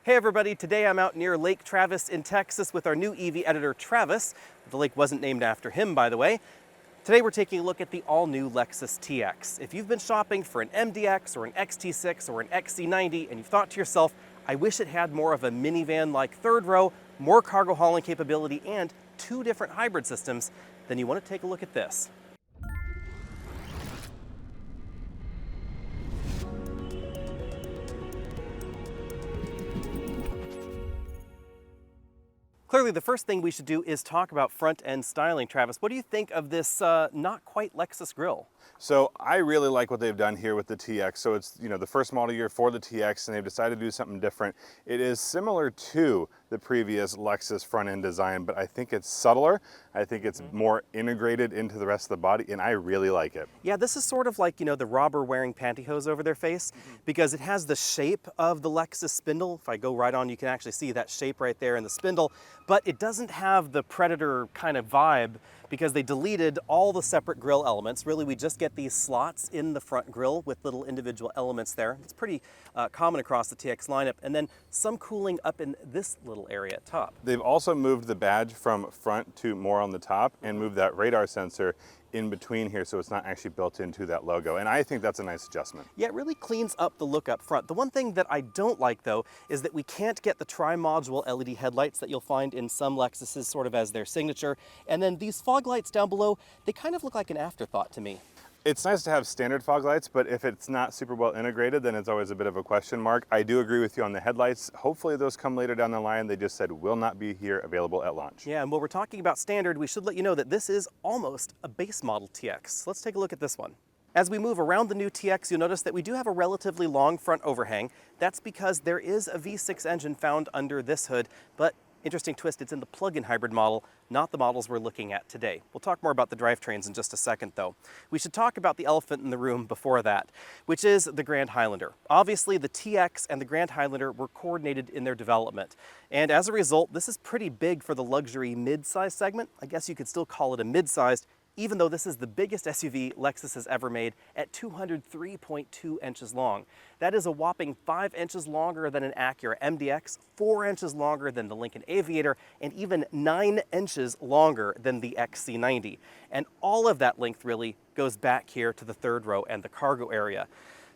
Hey everybody, today I'm out near Lake Travis in Texas with our new EV editor, Travis. The lake wasn't named after him, by the way. Today we're taking a look at the all-new Lexus TX. If you've been shopping for an MDX or an XT6 or an XC90 and you've thought to yourself, I wish it had more of a minivan-like third row, more cargo hauling capability, and two different hybrid systems, then you want to take a look at this. Clearly, the first thing we should do is talk about front-end styling. Travis, what do you think of this not quite Lexus grille? So I really like what they've done here with the TX. So it's, the first model year for the TX, and they've decided to do something different. It is similar to the previous Lexus front-end design, but I think it's subtler. I think it's more integrated into the rest of the body, and I really like it. Yeah, this is sort of like, the robber wearing pantyhose over their face, because it has the shape of the Lexus spindle. If I go right on, you can actually see that shape right there in the spindle, but it doesn't have the Predator kind of vibe because they deleted all the separate grille elements. Really, we just get these slots in the front grille with little individual elements there. It's pretty common across the TX lineup, and then some cooling up in this little area at top. They've also moved the badge from front to more on the top and moved that radar sensor in between here so it's not actually built into that logo, and I think that's a nice adjustment. Yeah, it really cleans up the look up front. The one thing that I don't like though is that we can't get the tri-module LED headlights that you'll find in some Lexuses sort of as their signature, and then these fog lights down below, they kind of look like an afterthought to me. It's nice to have standard fog lights, but if it's not super well integrated, then it's always a bit of a question mark. I do agree with you on the headlights. Hopefully those come later down the line. They just said will not be here available at launch. Yeah, and while we're talking about standard, we should let you know that this is almost a base model TX. Let's take a look at this one. As we move around the new TX, you'll notice that we do have a relatively long front overhang. That's because there is a V6 engine found under this hood, but interesting twist, it's in the plug-in hybrid model, not the models we're looking at today. We'll talk more about the drivetrains in just a second though. We should talk about the elephant in the room before that, which is the Grand Highlander. Obviously the TX and the Grand Highlander were coordinated in their development. And as a result, this is pretty big for the luxury mid-size segment. I guess you could still call it a mid-sized, even though this is the biggest SUV Lexus has ever made at 203.2 inches long. That is a whopping 5 inches longer than an Acura MDX, 4 inches longer than the Lincoln Aviator, and even 9 inches longer than the XC90. And all of that length really goes back here to the third row and the cargo area.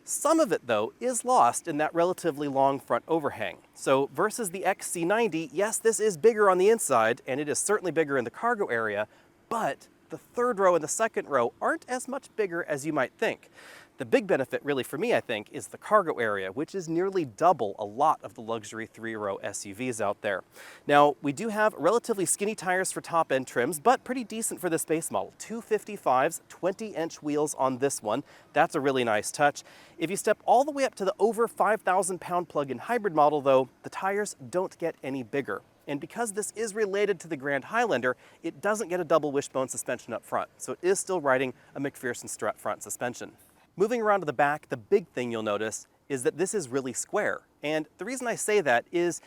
Some of it, though, is lost in that relatively long front overhang. So versus the XC90, yes, this is bigger on the inside, and it is certainly bigger in the cargo area, but the third row and the second row aren't as much bigger as you might think. The big benefit really for me, I think, is the cargo area, which is nearly double a lot of the luxury three-row SUVs out there. Now, we do have relatively skinny tires for top-end trims, but pretty decent for this base model. 255s, 20-inch wheels on this one. That's a really nice touch. If you step all the way up to the over 5,000-pound plug-in hybrid model, though, the tires don't get any bigger. And because this is related to the Grand Highlander, it doesn't get a double wishbone suspension up front, so it is still riding a McPherson strut front suspension. Moving around to the back, the big thing you'll notice is that this is really square. And the reason I say that is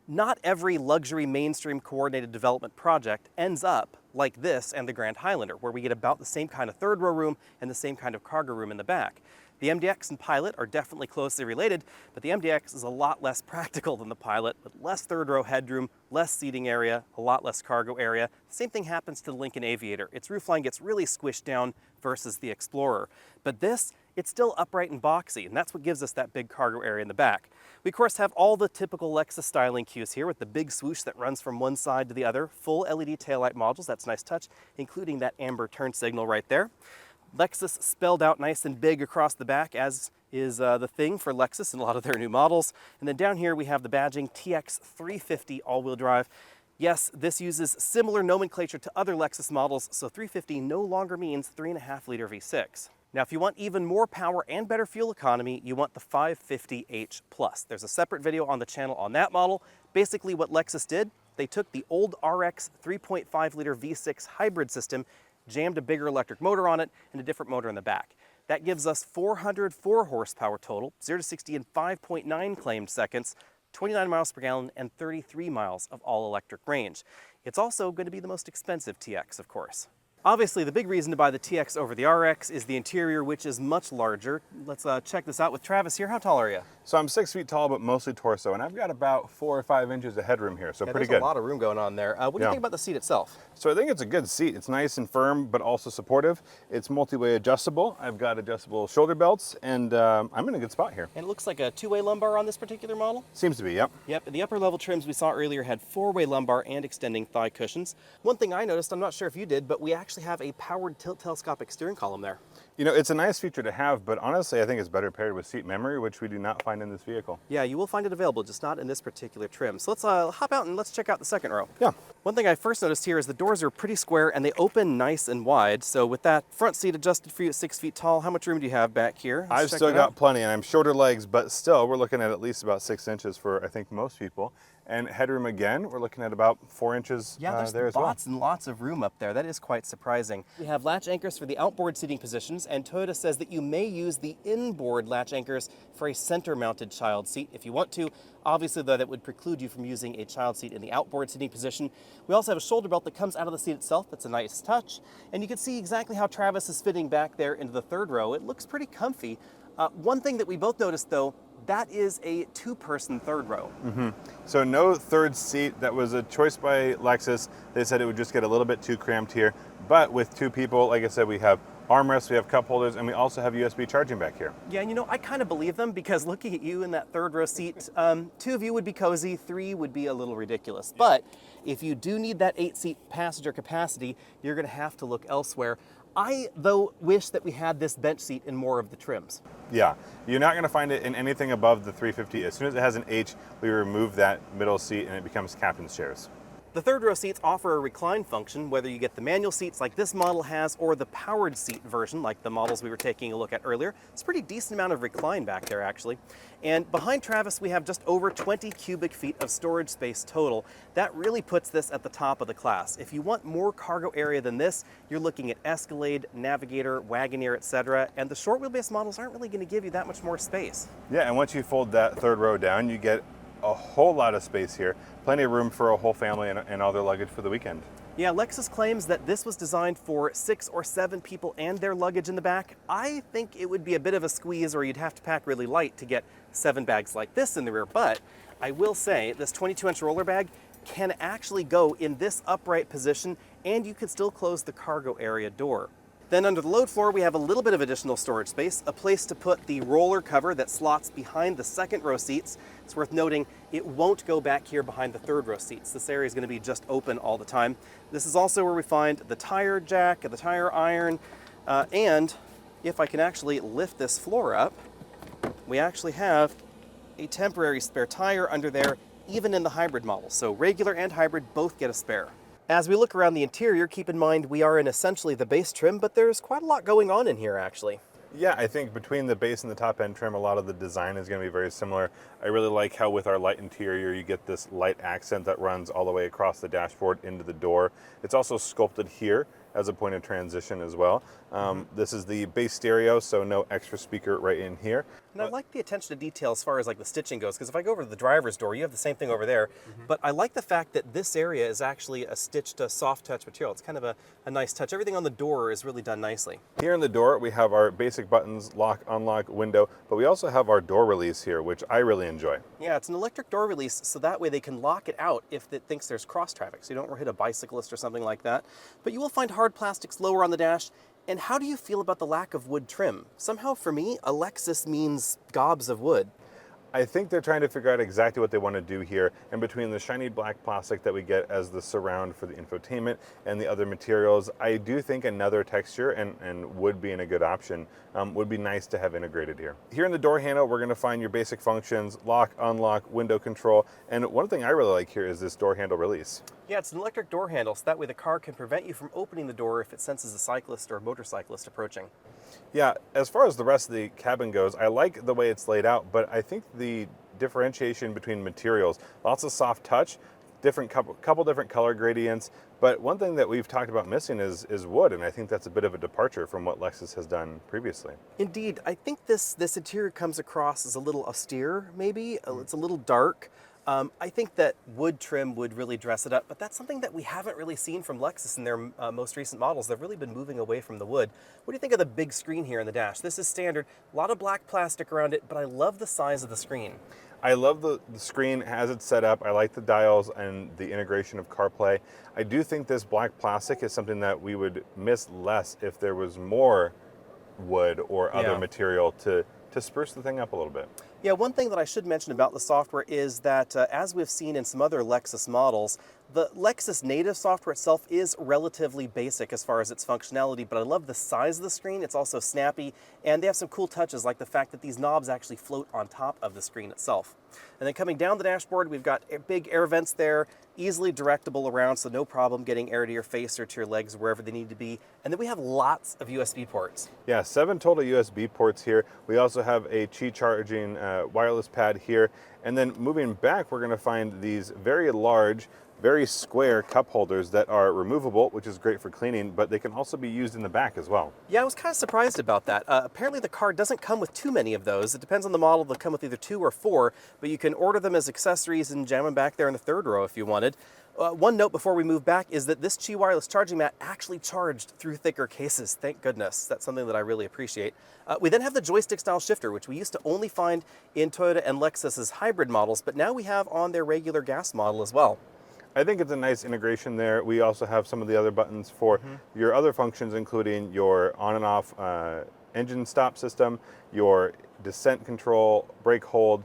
not every luxury mainstream coordinated development project ends up like this and the Grand Highlander, where we get about the same kind of third row room and the same kind of cargo room in the back. The MDX and Pilot are definitely closely related, but the MDX is a lot less practical than the Pilot, with less third row headroom, less seating area, a lot less cargo area. The same thing happens to the Lincoln Aviator. Its roofline gets really squished down versus the Explorer. But this, it's still upright and boxy, and that's what gives us that big cargo area in the back. We of course have all the typical Lexus styling cues here with the big swoosh that runs from one side to the other, full LED taillight modules, that's a nice touch, including that amber turn signal right there. Lexus spelled out nice and big across the back, as is the thing for Lexus in a lot of their new models. And then down here we have the badging TX 350 all-wheel drive. Yes, this uses similar nomenclature to other Lexus models, so 350 no longer means 3.5-liter V6. Now, if you want even more power and better fuel economy, you want the 550h Plus. There's a separate video on the channel on that model. Basically what Lexus did, they took the old RX 3.5-liter V6 hybrid system, jammed a bigger electric motor on it, and a different motor in the back. That gives us 404 horsepower total, 0 to 60 in 5.9 claimed seconds, 29 miles per gallon, and 33 miles of all-electric range. It's also going to be the most expensive TX, of course. Obviously, the big reason to buy the TX over the RX is the interior, which is much larger. Let's check this out with Travis here. How tall are you? So I'm 6 feet tall, but mostly torso, and I've got about 4 or 5 inches of headroom here, so pretty good. There's a lot of room going on there. What do you think about the seat itself? So I think it's a good seat. It's nice and firm, but also supportive. It's multi-way adjustable. I've got adjustable shoulder belts, and I'm in a good spot here. And it looks like a two-way lumbar on this particular model. Seems to be, yep. Yep, the upper level trims we saw earlier had four-way lumbar and extending thigh cushions. One thing I noticed, I'm not sure if you did, but we actually have a powered tilt telescopic steering column there. You know, it's a nice feature to have, but honestly, I think it's better paired with seat memory, which we do not find in this vehicle. Yeah, you will find it available, just not in this particular trim. So let's hop out and let's check out the second row. Yeah. One thing I first noticed here is the doors are pretty square and they open nice and wide. So with that front seat adjusted for you at 6 feet tall, how much room do you have back here? I've still got plenty, and I'm shorter legs, but still, we're looking at least about 6 inches for, I think, most people. And headroom again, we're looking at about 4 inches there as well. Yeah, there's lots and lots of room up there. That is quite surprising. We have latch anchors for the outboard seating positions, and Toyota says that you may use the inboard latch anchors for a center-mounted child seat if you want to. Obviously, though, that would preclude you from using a child seat in the outboard seating position. We also have a shoulder belt that comes out of the seat itself. That's a nice touch. And you can see exactly how Travis is fitting back there into the third row. It looks pretty comfy. One thing that we both noticed, though, that is a two-person third row. So no third seat. That was a choice by Lexus. They said it would just get a little bit too cramped here. But with two people, like I said, we have armrests, we have cup holders, and we also have USB charging back here. Yeah, and you know, I kind of believe them because looking at you in that third row seat, two of you would be cozy, three would be a little ridiculous. But if you do need that 8-seat passenger capacity, you're going to have to look elsewhere. I, though, wish that we had this bench seat in more of the trims. Yeah, you're not going to find it in anything above the 350. As soon as it has an H, we remove that middle seat and it becomes captain's chairs. The third row seats offer a recline function, whether you get the manual seats like this model has or the powered seat version like the models we were taking a look at earlier. It's a pretty decent amount of recline back there, actually. And behind Travis, we have just over 20 cubic feet of storage space total. That really puts this at the top of the class. If you want more cargo area than this, you're looking at Escalade, Navigator, Wagoneer, etc. And the short wheelbase models aren't really going to give you that much more space. Yeah, and once you fold that third row down, you get a whole lot of space here. Plenty of room for a whole family and all their luggage for the weekend. Yeah, Lexus claims that this was designed for 6 or 7 people and their luggage in the back. I think it would be a bit of a squeeze, or you'd have to pack really light to get 7 bags like this in the rear. But I will say this 22-inch roller bag can actually go in this upright position, and you can still close the cargo area door. Then under the load floor, we have a little bit of additional storage space, a place to put the roller cover that slots behind the second row seats. It's worth noting it won't go back here behind the third row seats. This area is going to be just open all the time. This is also where we find the tire jack, the tire iron, and if I can actually lift this floor up, we actually have a temporary spare tire under there, even in the hybrid model. So regular and hybrid both get a spare. As we look around the interior, keep in mind we are in essentially the base trim, but there's quite a lot going on in here actually. Yeah, I think between the base and the top end trim, a lot of the design is going to be very similar. I really like how with our light interior, you get this light accent that runs all the way across the dashboard into the door. It's also sculpted here as a point of transition as well. This is the base stereo, so no extra speaker right in here. And I like the attention to detail as far as like the stitching goes, because if I go over to the driver's door, you have the same thing over there. But I like the fact that this area is actually a stitched soft touch material. It's kind of a nice touch. Everything on the door is really done nicely. Here in the door, we have our basic buttons, lock, unlock, window, but we also have our door release here, which I really enjoy. Yeah, it's an electric door release, so that way they can lock it out if it thinks there's cross traffic, so you don't hit a bicyclist or something like that. But you will find hard plastics lower on the dash. And how do you feel about the lack of wood trim? Somehow for me, a Lexus means gobs of wood. I think they're trying to figure out exactly what they want to do here, and between the shiny black plastic that we get as the surround for the infotainment and the other materials, I do think another texture and wood being a good option would be nice to have integrated here. Here in the door handle, we're going to find your basic functions, lock, unlock, window control, and one thing I really like here is this door handle release. Yeah, it's an electric door handle, so that way the car can prevent you from opening the door if it senses a cyclist or a motorcyclist approaching. Yeah, as far as the rest of the cabin goes, I like the way it's laid out, but I think the differentiation between materials, lots of soft touch, couple different color gradients, but one thing that we've talked about missing is wood, and I think that's a bit of a departure from what Lexus has done previously. Indeed, I think this interior comes across as a little austere, maybe. It's a little dark. I think that wood trim would really dress it up, but that's something that we haven't really seen from Lexus in their most recent models. They've really been moving away from the wood. What do you think of the big screen here in the dash? This is standard, a lot of black plastic around it, but I love the size of the screen. I love the screen as it's set up. I like the dials and the integration of CarPlay. I do think this black plastic is something that we would miss less if there was more wood or other material to spruce the thing up a little bit. Yeah, one thing that I should mention about the software is that as we've seen in some other Lexus models, the Lexus native software itself is relatively basic as far as its functionality, but I love the size of the screen. It's also snappy, and they have some cool touches like the fact that these knobs actually float on top of the screen itself. And then coming down the dashboard, we've got big air vents there, easily directable around, so no problem getting air to your face or to your legs, wherever they need to be. And then we have lots of USB ports. Yeah, 7 total USB ports here. We also have a Qi charging wireless pad here. And then moving back, we're gonna find these very large, very square cup holders that are removable, which is great for cleaning, but they can also be used in the back as well. Yeah, I was kind of surprised about that. Apparently the car doesn't come with too many of those. It depends on the model. They'll come with either 2 or 4, but you can order them as accessories and jam them back there in the third row if you wanted. One note before we move back is that this Qi wireless charging mat actually charged through thicker cases. Thank goodness. That's something that I really appreciate. We then have the joystick style shifter, which we used to only find in Toyota and Lexus's hybrid models, but now we have on their regular gas model as well. I think it's a nice integration there. We also have some of the other buttons for your other functions, including your on and off engine stop system, your descent control, brake hold,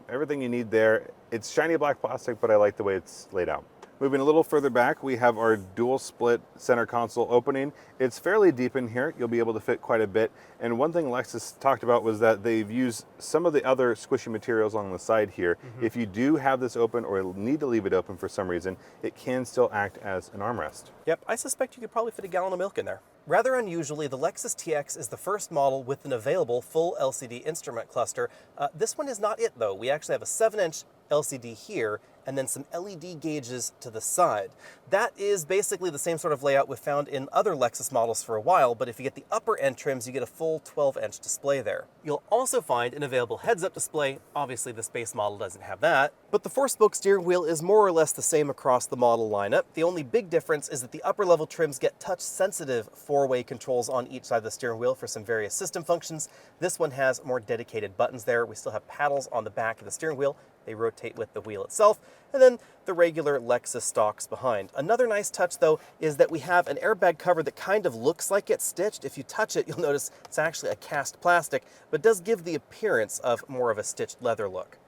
everything you need there. It's shiny black plastic, but I like the way it's laid out. Moving a little further back, we have our dual split center console opening. It's fairly deep in here. You'll be able to fit quite a bit. And one thing Lexus talked about was that they've used some of the other squishy materials on the side here. If you do have this open or need to leave it open for some reason, it can still act as an armrest. Yep, I suspect you could probably fit a gallon of milk in there. Rather unusually, the Lexus TX is the first model with an available full LCD instrument cluster. This one is not it though. We actually have a 7-inch LCD here and then some LED gauges to the side. That is basically the same sort of layout we've found in other Lexus models for a while, but if you get the upper end trims, you get a full 12-inch display there. You'll also find an available heads-up display. Obviously, this base model doesn't have that, but the 4-spoke steering wheel is more or less the same across the model lineup. The only big difference is that the upper-level trims get touch-sensitive 4-way controls on each side of the steering wheel for some various system functions. This one has more dedicated buttons there. We still have paddles on the back of the steering wheel. They rotate with the wheel itself, and then the regular Lexus stalks behind. Another nice touch though is that we have an airbag cover that kind of looks like it's stitched. If you touch it, you'll notice it's actually a cast plastic, but does give the appearance of more of a stitched leather look.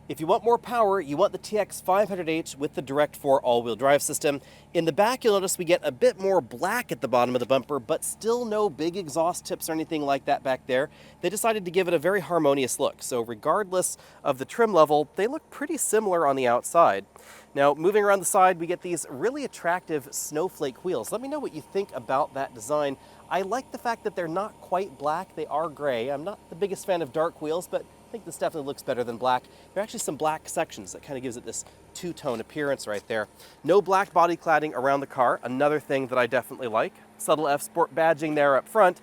If you want more power, you want the TX 500H with the Direct 4 all-wheel drive system. In the back, you'll notice we get a bit more black at the bottom of the bumper, but still no big exhaust tips or anything like that back there. They decided to give it a very harmonious look, so regardless of the trim level, they look pretty similar on the outside. Now, moving around the side, we get these really attractive snowflake wheels. Let me know what you think about that design. I like the fact that they're not quite black, they are gray. I'm not the biggest fan of dark wheels, but I think this definitely looks better than black. There are actually some black sections that kind of gives it this two-tone appearance right there. No black body cladding around the car, another thing that I definitely like. Subtle F-Sport badging there up front,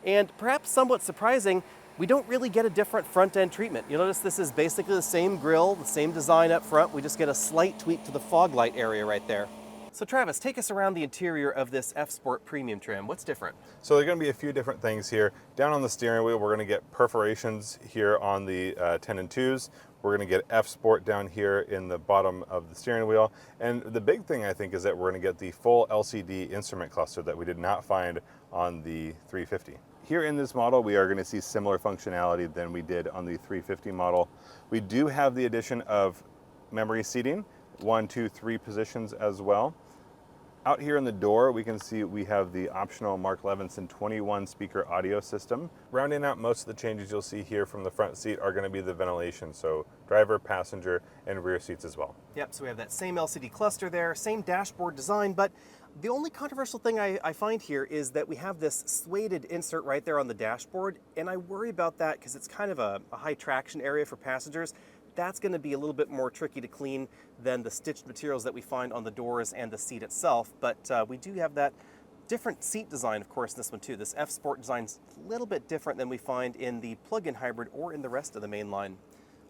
and perhaps somewhat surprising, we don't really get a different front end treatment. You'll notice this is basically the same grille, the same design up front. We just get a slight tweak to the fog light area right there. So Travis, take us around the interior of this F-Sport Premium trim. What's different? So there are going to be a few different things here. Down on the steering wheel, we're going to get perforations here on the 10 and 2s. We're going to get F-Sport down here in the bottom of the steering wheel. And the big thing, I think, is that we're going to get the full LCD instrument cluster that we did not find on the 350. Here in this model, we are going to see similar functionality than we did on the 350 model. We do have the addition of memory seating, 1, 2, 3 positions as well. Out here in the door, we can see we have the optional Mark Levinson 21 speaker audio system. Rounding out most of the changes you'll see here from the front seat are going to be the ventilation, so driver, passenger, and rear seats as well. Yep, so we have that same LCD cluster there, same dashboard design, but the only controversial thing I find here is that we have this suede insert right there on the dashboard, and I worry about that because it's kind of a high traction area for passengers. That's going to be a little bit more tricky to clean than the stitched materials that we find on the doors and the seat itself, but we do have that different seat design, of course, in this one too. This F-Sport design's a little bit different than we find in the plug-in hybrid or in the rest of the mainline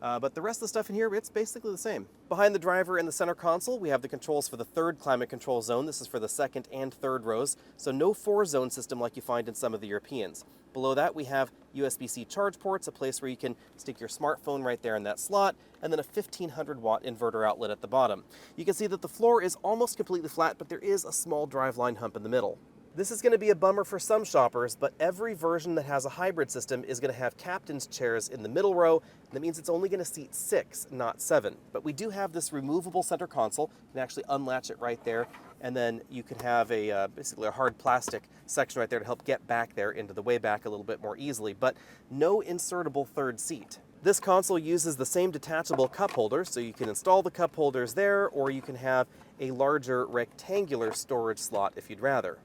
But the rest of the stuff in here, it's basically the same. Behind the driver in the center console, we have the controls for the third climate control zone. This is for the second and third rows, so no 4-zone system like you find in some of the Europeans. Below that, we have USB-C charge ports, a place where you can stick your smartphone right there in that slot, and then a 1500-watt inverter outlet at the bottom. You can see that the floor is almost completely flat, but there is a small driveline hump in the middle. This is going to be a bummer for some shoppers, but every version that has a hybrid system is going to have captain's chairs in the middle row, and that means it's only going to seat 6, not 7. But we do have this removable center console. You can actually unlatch it right there, and then you can have a basically a hard plastic section right there to help get back there into the way back a little bit more easily, but no insertable third seat. This console uses the same detachable cup holder, so you can install the cup holders there, or you can have a larger rectangular storage slot if you'd rather.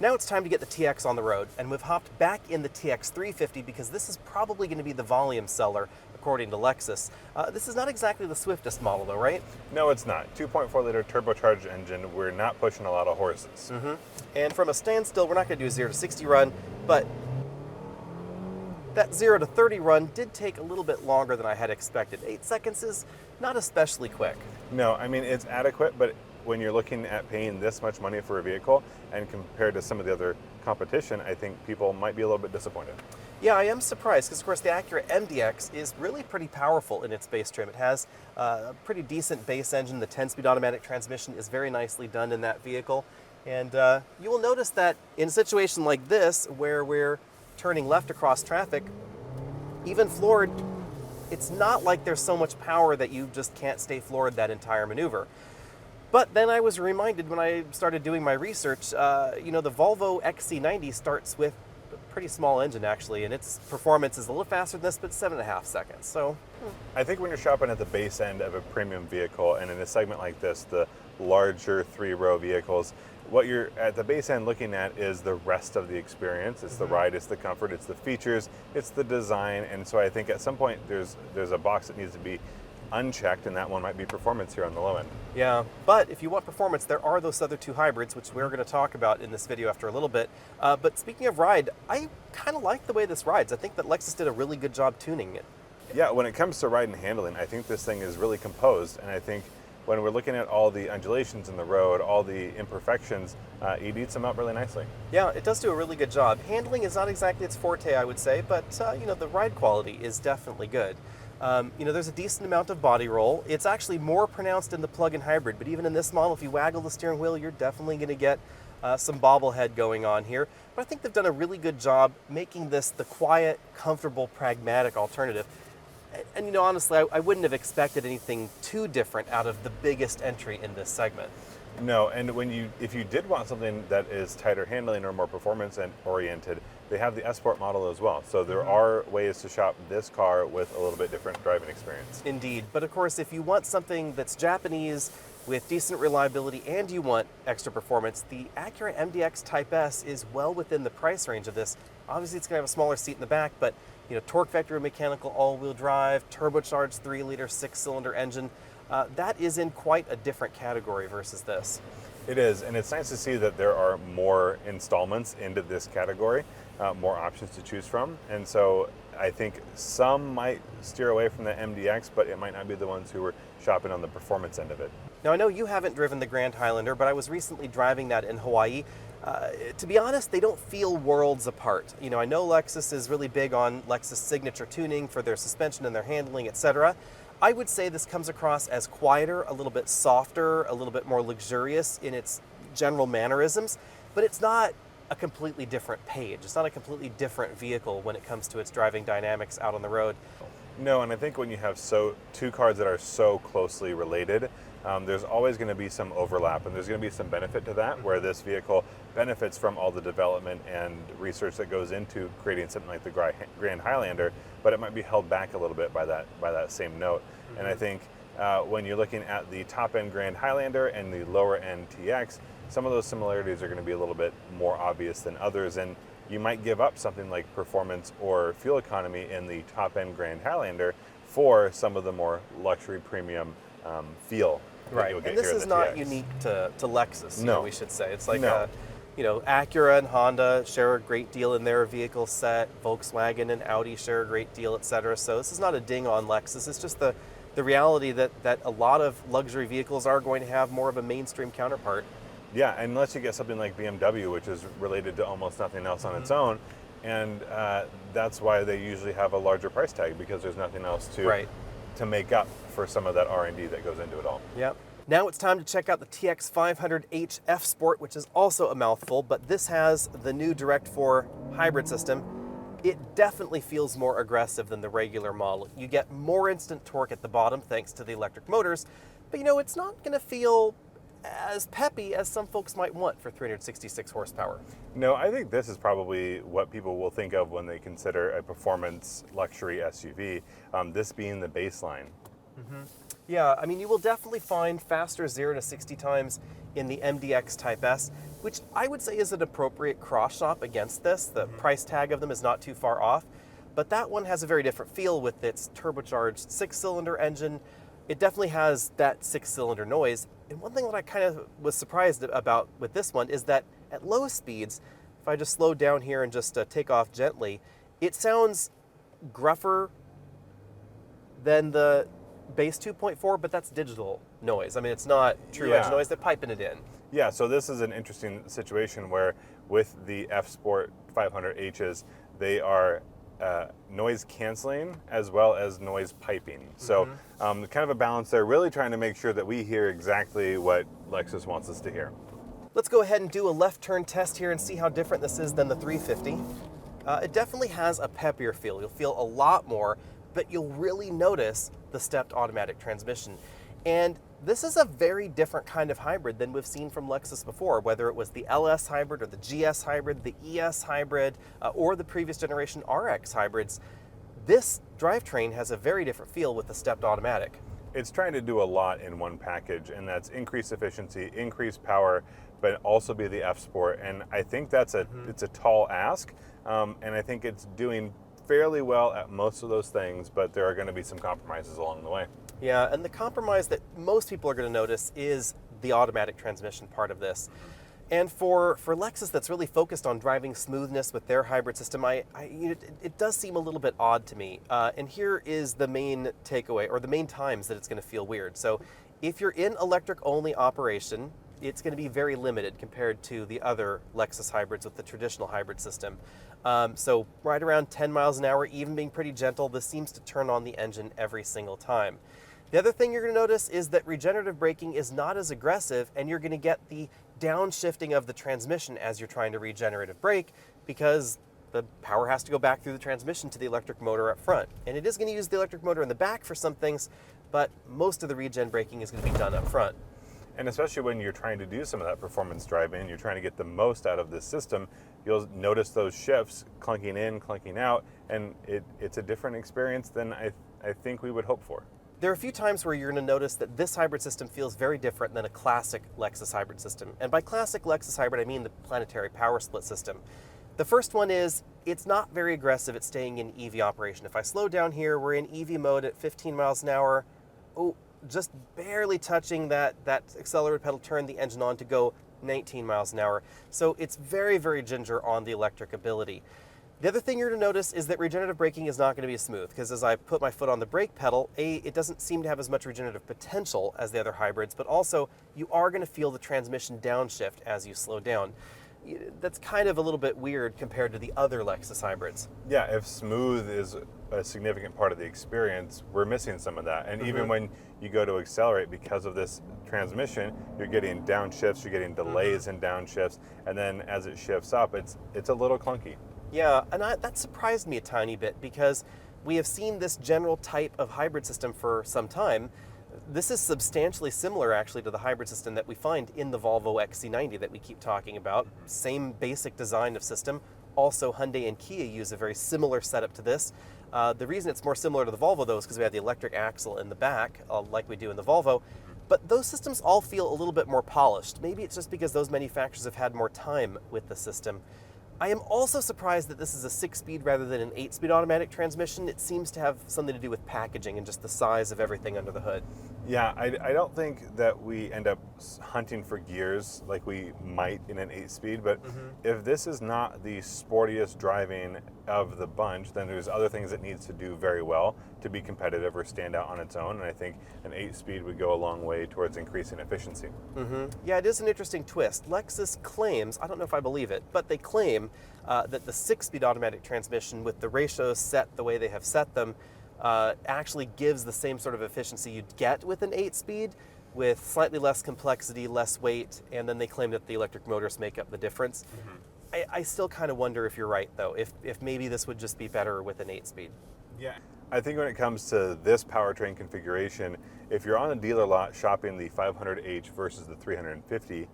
Now it's time to get the TX on the road, and we've hopped back in the TX 350 because this is probably going to be the volume seller, according to Lexus. This is not exactly the swiftest model though, right? No, it's not. 2.4 liter turbocharged engine. We're not pushing a lot of horses. And from a standstill, we're not going to do a 0 to 60 run, but that 0 to 30 run did take a little bit longer than I had expected. 8 seconds is not especially quick. No, I mean, it's adequate, but when you're looking at paying this much money for a vehicle and compared to some of the other competition, I think people might be a little bit disappointed. Yeah, I am surprised because, of course, the Acura MDX is really pretty powerful in its base trim. It has a pretty decent base engine. The 10-speed automatic transmission is very nicely done in that vehicle. And you will notice that in a situation like this, where we're turning left across traffic, even floored, it's not like there's so much power that you just can't stay floored that entire maneuver. But then I was reminded when I started doing my research, you know, the Volvo XC90 starts with a pretty small engine actually, and its performance is a little faster than this, but 7.5 seconds. So I think when you're shopping at the base end of a premium vehicle, and in a segment like this, the larger 3-row vehicles, what you're at the base end looking at is the rest of the experience. It's the ride, it's the comfort, it's the features, it's the design. And so I think at some point there's a box that needs to be unchecked, and that one might be performance here on the low end. yeah, but if you want performance, there are those other 2 hybrids, which we're going to talk about in this video after a little bit. But speaking of ride, I kind of like the way this rides. I think that Lexus did a really good job tuning it. Yeah, when it comes to ride and handling, I think this thing is really composed, and I think when we're looking at all the undulations in the road, all the imperfections, it eats them up really nicely. Yeah, it does do a really good job. Handling is not exactly its forte, I would say, but you know, the ride quality is definitely good. You know, there's a decent amount of body roll. It's actually more pronounced in the plug-in hybrid, but even in this model, if you waggle the steering wheel, you're definitely going to get some bobblehead going on here. But I think they've done a really good job making this the quiet, comfortable, pragmatic alternative. And you know, honestly, I wouldn't have expected anything too different out of the biggest entry in this segment. No, and if you did want something that is tighter handling or more performance oriented, they have the Esport model as well. So there are ways to shop this car with a little bit different driving experience. Indeed, but of course, if you want something that's Japanese with decent reliability and you want extra performance, the Acura MDX Type S is well within the price range of this. Obviously, it's going to have a smaller seat in the back, but you know, torque vector mechanical all-wheel drive, turbocharged 3-liter 6-cylinder engine. That is in quite a different category versus this. It is, and it's nice to see that there are more installments into this category, more options to choose from. And so I think some might steer away from the MDX, but it might not be the ones who were shopping on the performance end of it. Now, I know you haven't driven the Grand Highlander, but I was recently driving that in Hawaii. To be honest, they don't feel worlds apart. You know, I know Lexus is really big on Lexus signature tuning for their suspension and their handling, etc. I would say this comes across as quieter, a little bit softer, a little bit more luxurious in its general mannerisms, but it's not a completely different page. It's not a completely different vehicle when it comes to its driving dynamics out on the road. No, and I think when you have two cars that are so closely related, there's always going to be some overlap, and there's going to be some benefit to that, where this vehicle benefits from all the development and research that goes into creating something like the Grand Highlander, but it might be held back a little bit by that same note. And I think when you're looking at the top-end Grand Highlander and the lower-end TX, some of those similarities are going to be a little bit more obvious than others, and you might give up something like performance or fuel economy in the top-end Grand Highlander for some of the more luxury premium feel. Right, and this is not unique to Lexus, you know, we should say. It's like, You know, Acura and Honda share a great deal in their vehicle set. Volkswagen and Audi share a great deal, etc. So this is not a ding on Lexus. It's just the reality that a lot of luxury vehicles are going to have more of a mainstream counterpart. Yeah, unless you get something like BMW, which is related to almost nothing else on its own, and that's why they usually have a larger price tag, because there's nothing else to make up for some of that R&D that goes into it all. Yep. Now it's time to check out the TX 500H F Sport, which is also a mouthful, but this has the new Direct 4 hybrid system. It definitely feels more aggressive than the regular model. You get more instant torque at the bottom thanks to the electric motors, but you know, it's not going to feel as peppy as some folks might want for 366 horsepower. No, I think this is probably what people will think of when they consider a performance luxury SUV, this being the baseline. Yeah, I mean, you will definitely find faster 0 to 60 times in the MDX Type S, which I would say is an appropriate cross shop against this. The price tag of them is not too far off, but that one has a very different feel with its turbocharged 6-cylinder engine. It definitely has that 6-cylinder noise. And one thing that I kind of was surprised about with this one is that at low speeds, if I just slow down here and just take off gently, it sounds gruffer than the base 2.4, but that's digital noise. I mean, it's not true engine noise, they're piping it in. Yeah, so this is an interesting situation where with the F Sport 500Hs, they are noise canceling as well as noise piping. So kind of a balance there, really trying to make sure that we hear exactly what Lexus wants us to hear. Let's go ahead and do a left turn test here and see how different this is than the 350. It definitely has a peppier feel. You'll feel a lot more, but you'll really notice the stepped automatic transmission. And this is a very different kind of hybrid than we've seen from Lexus before, whether it was the LS hybrid or the GS hybrid, the ES hybrid, or the previous generation RX hybrids. This drivetrain has a very different feel with the stepped automatic. It's trying to do a lot in one package, and that's increase efficiency, increase power, but also be the F Sport. And I think that's it's a tall ask, and I think it's doing fairly well at most of those things, but there are going to be some compromises along the way. Yeah, and the compromise that most people are going to notice is the automatic transmission part of this. And for Lexus, that's really focused on driving smoothness with their hybrid system, it does seem a little bit odd to me. And here is the main takeaway, or the main times that it's going to feel weird. So if you're in electric-only operation, it's going to be very limited compared to the other Lexus hybrids with the traditional hybrid system. So right around 10 miles an hour, even being pretty gentle, this seems to turn on the engine every single time. The other thing you're going to notice is that regenerative braking is not as aggressive, and you're going to get the downshifting of the transmission as you're trying to regenerative brake, because the power has to go back through the transmission to the electric motor up front. And it is going to use the electric motor in the back for some things, but most of the regen braking is going to be done up front. And especially when you're trying to do some of that performance driving, you're trying to get the most out of this system, you'll notice those shifts clunking in, clunking out, and it's a different experience than I think we would hope for. There are a few times where you're going to notice that this hybrid system feels very different than a classic Lexus hybrid system. And by classic Lexus hybrid, I mean the planetary power split system. The first one is, it's not very aggressive at staying in EV operation. If I slow down here, we're in EV mode at 15 miles an hour. Oh, just barely touching that accelerator pedal turned the engine on to go 19 miles an hour. So it's very, very ginger on the electric ability. The other thing you're going to notice is that regenerative braking is not going to be as smooth, because as I put my foot on the brake pedal, it doesn't seem to have as much regenerative potential as the other hybrids, but also you are going to feel the transmission downshift as you slow down. That's kind of a little bit weird compared to the other Lexus hybrids. Yeah, if smooth is a significant part of the experience, we're missing some of that. And even when you go to accelerate, because of this transmission, you're getting downshifts, you're getting delays in downshifts, and then as it shifts up, it's a little clunky. Yeah, and that surprised me a tiny bit, because we have seen this general type of hybrid system for some time. This is substantially similar, actually, to the hybrid system that we find in the Volvo XC90 that we keep talking about. Same basic design of system. Also, Hyundai and Kia use a very similar setup to this. The reason it's more similar to the Volvo, though, is because we have the electric axle in the back, like we do in the Volvo. But those systems all feel a little bit more polished. Maybe it's just because those manufacturers have had more time with the system. I am also surprised that this is a 6-speed rather than an 8-speed automatic transmission. It seems to have something to do with packaging and just the size of everything under the hood. Yeah, I don't think that we end up hunting for gears like we might in an 8-speed, but if this is not the sportiest driving of the bunch, then there's other things it needs to do very well to be competitive or stand out on its own, and I think an 8-speed would go a long way towards increasing efficiency. Yeah, it is an interesting twist. Lexus claims, I don't know if I believe it, but they claim that the 6-speed automatic transmission with the ratios set the way they have set them actually gives the same sort of efficiency you'd get with an 8-speed with slightly less complexity, less weight, and then they claim that the electric motors make up the difference. I still kind of wonder if you're right, though, if maybe this would just be better with an 8-speed. Yeah. I think when it comes to this powertrain configuration, if you're on a dealer lot shopping the 500h versus the 350,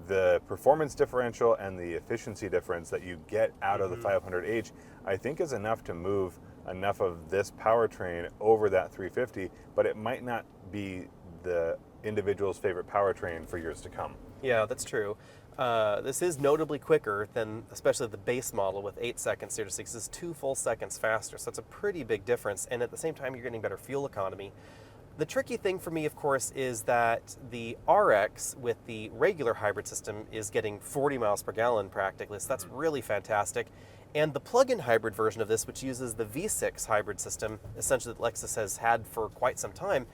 the performance differential and the efficiency difference that you get out of the 500h, I think is enough to move enough of this powertrain over that 350, but it might not be the individual's favorite powertrain for years to come. Yeah, that's true. This is notably quicker than especially the base model with 8 seconds. 0 to 6 is 2 full seconds faster, so that's a pretty big difference, and at the same time you're getting better fuel economy. The tricky thing for me, of course, is that the RX with the regular hybrid system is getting 40 miles per gallon practically, so that's really fantastic. And the plug-in hybrid version of this, which uses the V6 hybrid system, essentially that Lexus has had for quite some time,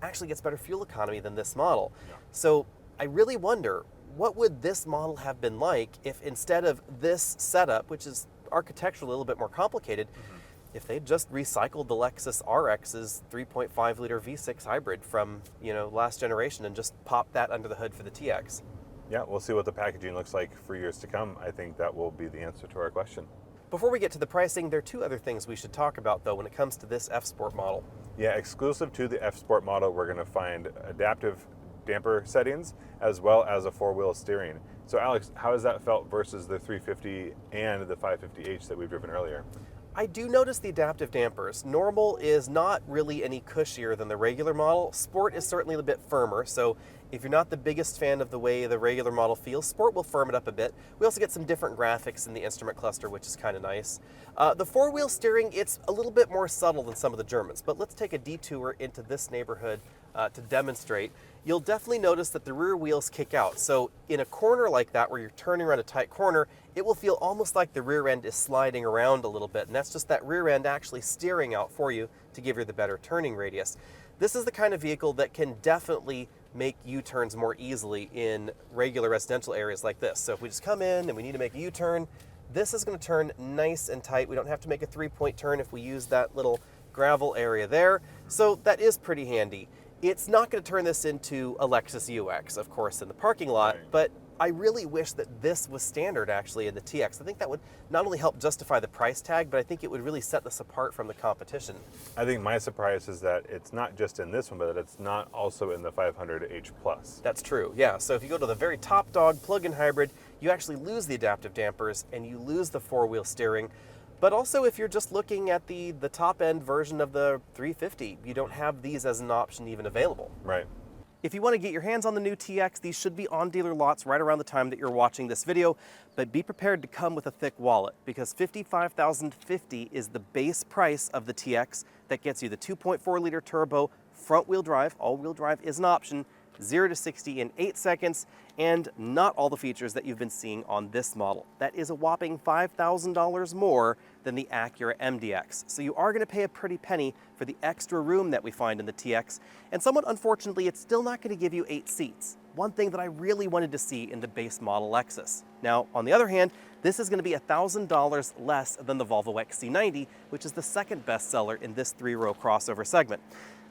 actually gets better fuel economy than this model. Yeah. So I really wonder, what would this model have been like if instead of this setup, which is architecturally a little bit more complicated, if they'd just recycled the Lexus RX's 3.5 liter V6 hybrid from, last generation and just popped that under the hood for the TX. Yeah, we'll see what the packaging looks like for years to come. I think that will be the answer to our question. Before we get to the pricing, there are two other things we should talk about, though, when it comes to this F Sport model. Yeah, exclusive to the F Sport model, we're going to find adaptive damper settings as well as a 4-wheel steering. So Alex, how has that felt versus the 350 and the 550h that we've driven earlier? I do notice the adaptive dampers. Normal is not really any cushier than the regular model. Sport is certainly a bit firmer, so if you're not the biggest fan of the way the regular model feels, Sport will firm it up a bit. We also get some different graphics in the instrument cluster, which is kind of nice. The 4-wheel steering, it's a little bit more subtle than some of the Germans, but let's take a detour into this neighborhood to demonstrate. You'll definitely notice that the rear wheels kick out. So in a corner like that where you're turning around a tight corner, it will feel almost like the rear end is sliding around a little bit, and that's just that rear end actually steering out for you to give you the better turning radius. This is the kind of vehicle that can definitely make U-turns more easily in regular residential areas like this. So if we just come in and we need to make a U-turn, this is going to turn nice and tight. We don't have to make a 3-point turn if we use that little gravel area there. So that is pretty handy. It's not going to turn this into a Lexus UX, of course, in the parking lot, Right. but I really wish that this was standard actually in the TX. I think that would not only help justify the price tag, but I think it would really set this apart from the competition. I think my surprise is that it's not just in this one, but that it's not also in the 500h Plus. That's true, yeah. So if you go to the very top dog plug-in hybrid, you actually lose the adaptive dampers and you lose the 4-wheel steering. But also if you're just looking at the top end version of the 350, you don't have these as an option even available. Right. If you want to get your hands on the new TX, these should be on dealer lots right around the time that you're watching this video, but be prepared to come with a thick wallet because $55,050 is the base price of the TX that gets you the 2.4 liter turbo, front wheel drive, all wheel drive is an option, 0 to 60 in 8 seconds, and not all the features that you've been seeing on this model. That is a whopping $5,000 more than the Acura MDX. So you are going to pay a pretty penny for the extra room that we find in the TX, and somewhat unfortunately, it's still not going to give you 8 seats. One thing that I really wanted to see in the base model Lexus. Now, on the other hand, this is going to be $1,000 less than the Volvo XC90, which is the second best seller in this 3-row crossover segment.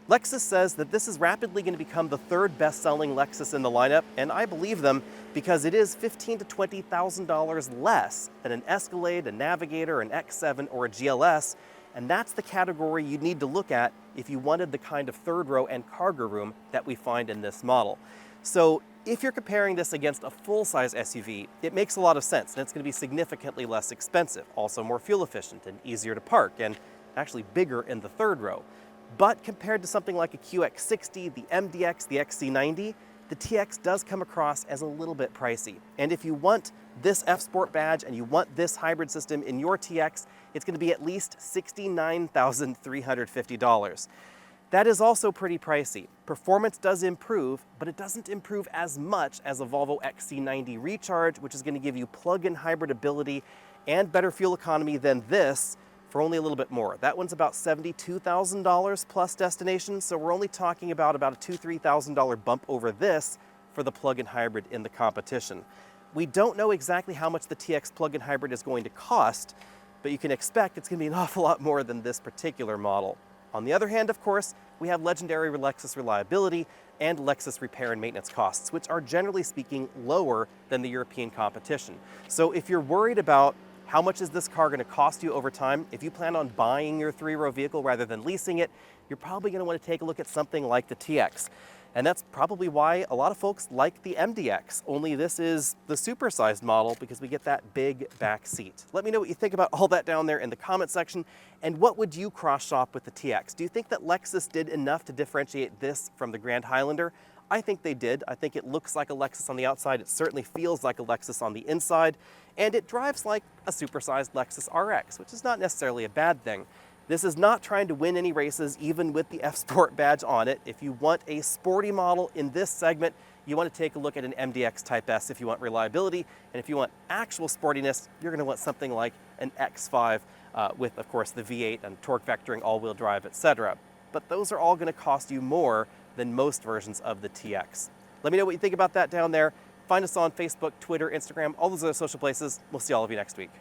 Lexus says that this is rapidly going to become the third best-selling Lexus in the lineup, and I believe them because it is $15,000 to $20,000 less than an Escalade, a Navigator, an X7, or a GLS, and that's the category you'd need to look at if you wanted the kind of third row and cargo room that we find in this model. So if you're comparing this against a full-size SUV, it makes a lot of sense, and it's going to be significantly less expensive, also more fuel efficient and easier to park, and actually bigger in the third row. But compared to something like a QX60, the MDX, the XC90, the TX does come across as a little bit pricey. And if you want this F Sport badge and you want this hybrid system in your TX, it's going to be at least $69,350. That is also pretty pricey. Performance does improve, but it doesn't improve as much as a Volvo XC90 Recharge, which is going to give you plug-in hybrid ability and better fuel economy than this for only a little bit more. That one's about $72,000 plus destination, so we're only talking about a $2,000 to $3,000 bump over this for the plug-in hybrid in the competition. We don't know exactly how much the TX plug-in hybrid is going to cost, but you can expect it's going to be an awful lot more than this particular model. On the other hand, of course, we have legendary Lexus reliability and Lexus repair and maintenance costs, which are generally speaking lower than the European competition. So if you're worried about how much is this car going to cost you over time, if you plan on buying your three-row vehicle rather than leasing it, you're probably going to want to take a look at something like the TX. And that's probably why a lot of folks like the MDX, only this is the supersized model because we get that big back seat. Let me know what you think about all that down there in the comment section, and what would you cross-shop with the TX? Do you think that Lexus did enough to differentiate this from the Grand Highlander? I think they did. I think it looks like a Lexus on the outside, it certainly feels like a Lexus on the inside, and it drives like a supersized Lexus RX, which is not necessarily a bad thing. This is not trying to win any races, even with the F-Sport badge on it. If you want a sporty model in this segment, you want to take a look at an MDX Type S if you want reliability. And if you want actual sportiness, you're going to want something like an X5 with, of course, the V8 and torque vectoring, all-wheel drive, etc. But those are all going to cost you more than most versions of the TX. Let me know what you think about that down there. Find us on Facebook, Twitter, Instagram, all those other social places. We'll see all of you next week.